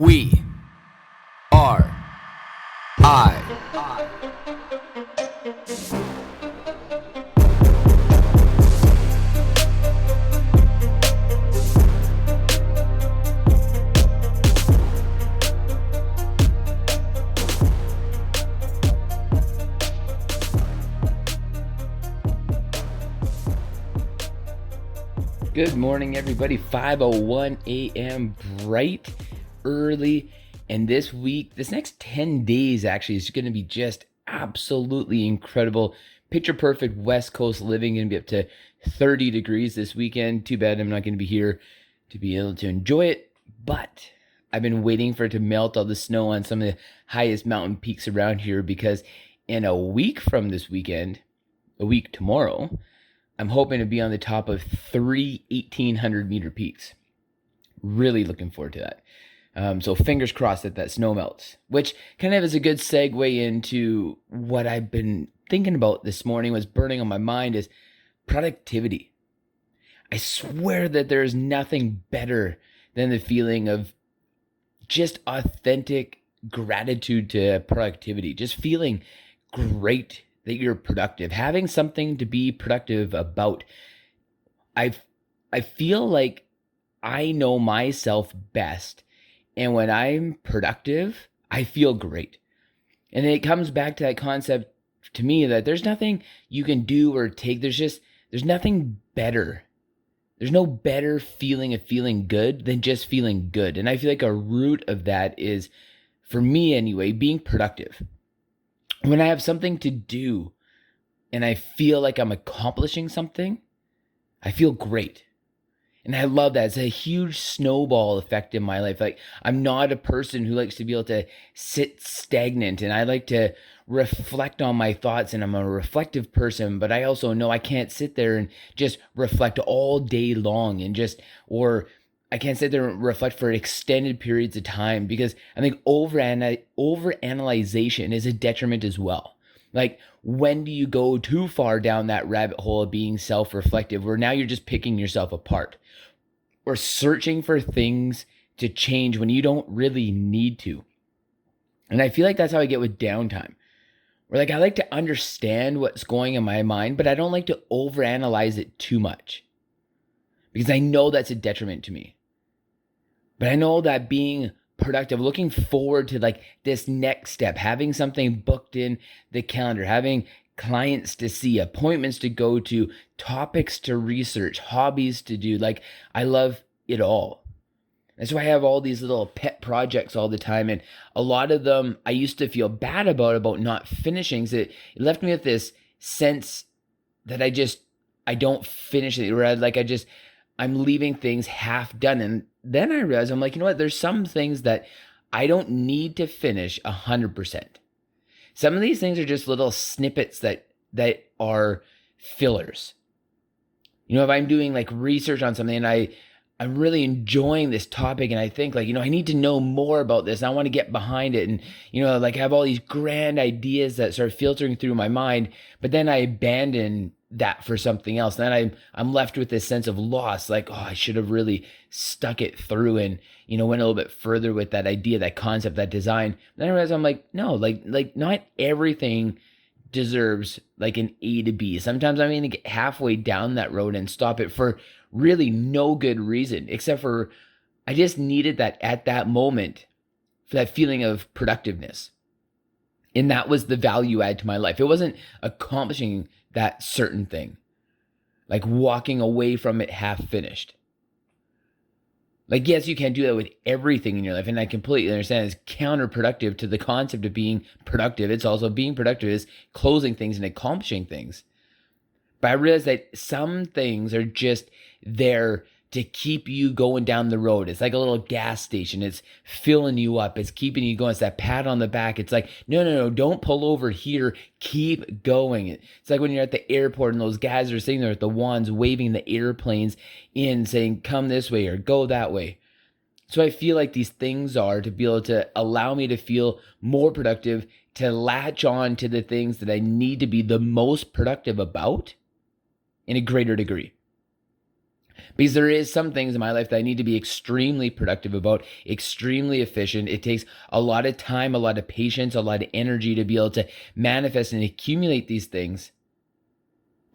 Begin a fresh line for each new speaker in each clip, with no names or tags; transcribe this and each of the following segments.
We are I.
Good morning, everybody. 5:01 a.m. bright, early, and this next 10 days actually is going to be just absolutely incredible. Picture perfect West Coast living, going to be up to 30 degrees this weekend. Too bad I'm not going to be here to be able to enjoy it, but I've been waiting for it to melt all the snow on some of the highest mountain peaks around here because in a week from this weekend, a week tomorrow, I'm hoping to be on the top of three 1,800-meter peaks. Really looking forward to that. So fingers crossed that snow melts, which kind of is a good segue into what I've been thinking about this morning, was burning on my mind, is productivity. I swear that there's nothing better than the feeling of just authentic gratitude to productivity, just feeling great that you're productive, having something to be productive about. I feel like I know myself best, and when I'm productive, I feel great. And it comes back to that concept to me that there's nothing you can do or take. There's nothing better. There's no better feeling of feeling good than just feeling good. And I feel like a root of that is, for me anyway, being productive. When I have something to do and I feel like I'm accomplishing something, I feel great. And I love that. It's a huge snowball effect in my life. Like, I'm not a person who likes to be able to sit stagnant, and I like to reflect on my thoughts, and I'm a reflective person, but I also know I can't sit there and just reflect all day long or I can't sit there and reflect for extended periods of time, because I think overanalyzation is a detriment as well. Like, when do you go too far down that rabbit hole of being self-reflective, where now you're just picking yourself apart or searching for things to change when you don't really need to? And I feel like that's how I get with downtime. Where, like, I like to understand what's going in my mind, but I don't like to overanalyze it too much, because I know that's a detriment to me. But I know that being productive, looking forward to like this next step, having something booked in the calendar, having clients to see, appointments to go to, topics to research, hobbies to do, like, I love it all. That's why I have all these little pet projects all the time. And a lot of them I used to feel bad about not finishing. So it left me with this sense that I don't finish it. Or I'm leaving things half done. And then I realized, I'm like, you know what? There's some things that I don't need to finish 100%. Some of these things are just little snippets that are fillers. If I'm doing like research on something and I'm really enjoying this topic, and I think, like, I need to know more about this, and I want to get behind it, and like, I have all these grand ideas that start filtering through my mind, but then I abandon that for something else. Then I'm left with this sense of loss, like, oh, I should have really stuck it through and went a little bit further with that idea, that concept, that design. Then I realize, I'm like, no, like not everything deserves like an A to B. Sometimes I'm going to get halfway down that road and stop it for really no good reason, except for I just needed that at that moment, for that feeling of productiveness. And that was the value add to my life. It wasn't accomplishing that certain thing, like walking away from it half finished. Like, yes, you can't do that with everything in your life, and I completely understand it's counterproductive to the concept of being productive. It's also, being productive is closing things and accomplishing things. But I realized that some things are just there to keep you going down the road. It's like a little gas station. It's filling you up. It's keeping you going. It's that pat on the back. It's like, no, don't pull over here. Keep going. It's like when you're at the airport and those guys are sitting there with the wands waving the airplanes in, saying, come this way or go that way. So I feel like these things are to be able to allow me to feel more productive, to latch on to the things that I need to be the most productive about in a greater degree. Because there is some things in my life that I need to be extremely productive about, extremely efficient. It takes a lot of time, a lot of patience, a lot of energy to be able to manifest and accumulate these things.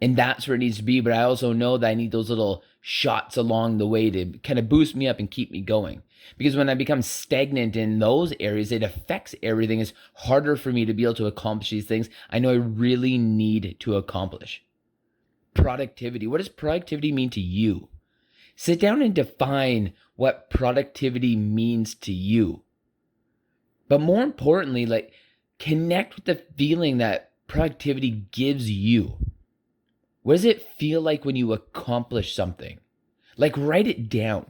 And that's where it needs to be. But I also know that I need those little shots along the way to kind of boost me up and keep me going. Because when I become stagnant in those areas, it affects everything. It's harder for me to be able to accomplish these things I know I really need to accomplish. Productivity. What does productivity mean to you? Sit down and define what productivity means to you. But more importantly, like, connect with the feeling that productivity gives you. What does it feel like when you accomplish something? Like, write it down.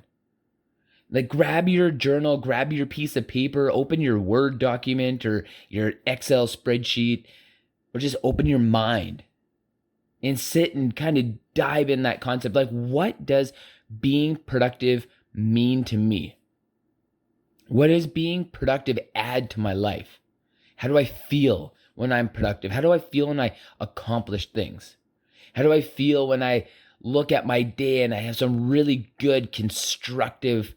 Like, grab your journal, grab your piece of paper, open your Word document or your Excel spreadsheet, or just open your mind and sit and kind of dive in that concept. Like, what does being productive mean to me? What does being productive add to my life? How do I feel when I'm productive? How do I feel when I accomplish things? How do I feel when I look at my day and I have some really good, constructive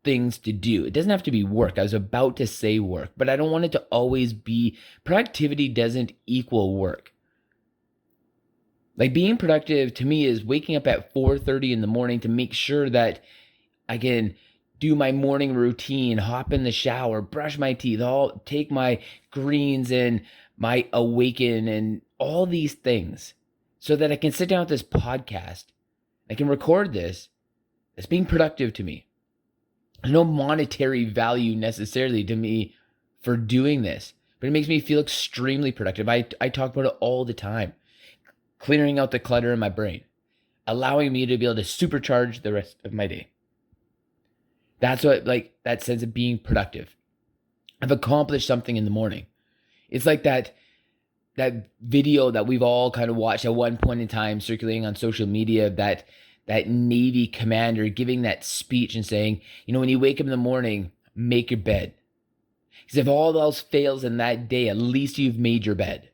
things to do? It doesn't have to be work. I was about to say work, but I don't want it to always be. Productivity doesn't equal work. Like, being productive to me is waking up at 4:30 in the morning to make sure that I can do my morning routine, hop in the shower, brush my teeth, take my greens and my awaken and all these things, so that I can sit down with this podcast. I can record this. It's being productive to me. There's no monetary value necessarily to me for doing this, but it makes me feel extremely productive. I talk about it all the time. Clearing out the clutter in my brain, allowing me to be able to supercharge the rest of my day. That's what, like, that sense of being productive. I've accomplished something in the morning. It's like that video that we've all kind of watched at one point in time circulating on social media, that Navy commander giving that speech and saying, when you wake up in the morning, make your bed. Because if all else fails in that day, at least you've made your bed.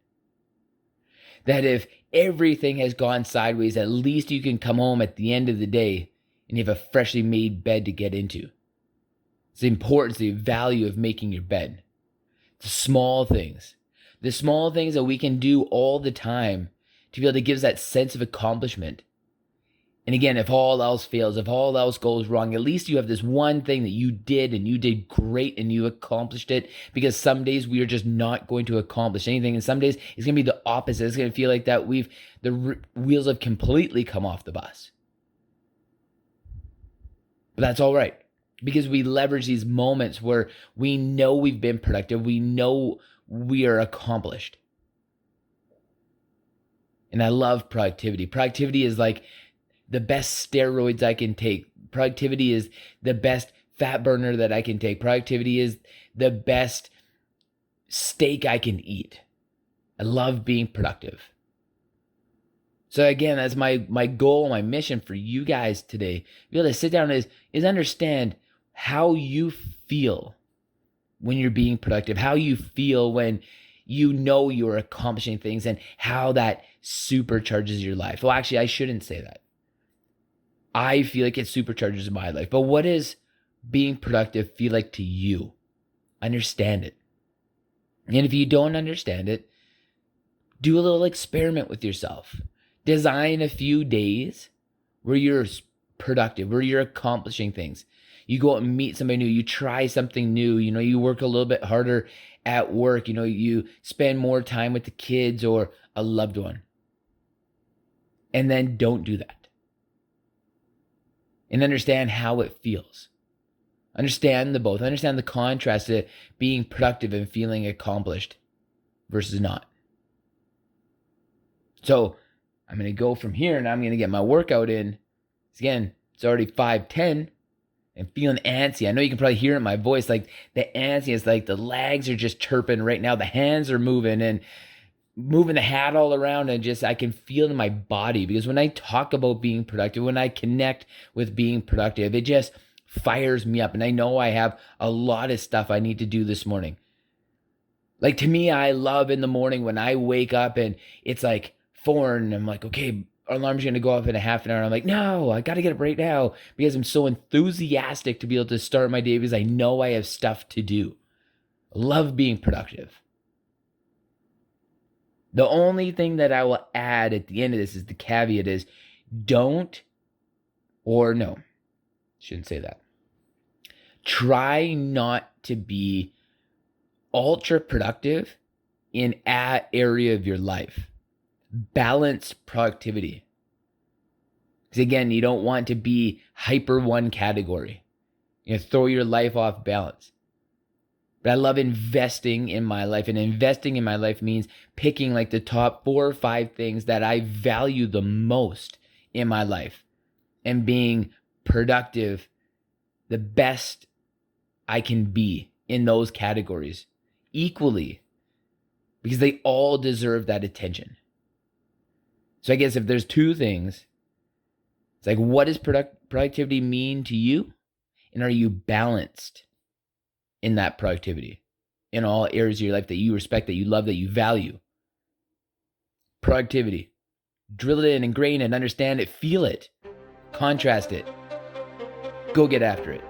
That if everything has gone sideways, at least you can come home at the end of the day and you have a freshly made bed to get into. It's the importance, the value of making your bed. The small things that we can do all the time to be able to give us that sense of accomplishment. And again, if all else fails, if all else goes wrong, at least you have this one thing that you did and you did great and you accomplished it. Because some days we are just not going to accomplish anything. And some days it's going to be the opposite. It's going to feel like that the wheels have completely come off the bus. But that's all right, because we leverage these moments where we know we've been productive. We know we are accomplished. And I love productivity. Productivity is like the best steroids I can take. Productivity is the best fat burner that I can take. Productivity is the best steak I can eat. I love being productive. So again, that's my goal, my mission for you guys today. Be able to sit down is understand how you feel when you're being productive, how you feel when you know you're accomplishing things, and how that supercharges your life. Well, actually, I shouldn't say that. I feel like it supercharges my life. But what does being productive feel like to you? Understand it. And if you don't understand it, do a little experiment with yourself. Design a few days where you're productive, where you're accomplishing things. You go out and meet somebody new. You try something new. You work a little bit harder at work. You spend more time with the kids or a loved one. And then don't do that. And understand how it feels. Understand the both. Understand the contrast of being productive and feeling accomplished versus not. So I'm going to go from here and I'm going to get my workout in. Again, it's already 5:10 and feeling antsy. I know you can probably hear it in my voice. Like, the antsy is like the legs are just chirping right now. The hands are moving and moving the hat all around, and just I can feel it in my body, because when I talk about being productive, when I connect with being productive, it just fires me up. And I know I have a lot of stuff I need to do this morning. Like, to me, I love in the morning when I wake up and it's like 4 and I'm like, okay, alarm's going to go off in a half an hour. I'm like, no, I got to get up right now because I'm so enthusiastic to be able to start my day because I know I have stuff to do. I love being productive. The only thing that I will add at the end of this is the caveat is don't, or no, shouldn't say that. Try not to be ultra productive in an area of your life. Balance productivity. Because again, you don't want to be hyper one category. Throw your life off balance. But I love investing in my life, and investing in my life means picking like the top 4 or 5 things that I value the most in my life and being productive the best I can be in those categories equally, because they all deserve that attention. So I guess if there's 2 things, it's like, what does productivity mean to you? And are you balanced in that productivity in all areas of your life that you respect, that you love, that you value? Productivity. Drill it in, ingrain it, understand it, feel it, contrast it. Go get after it.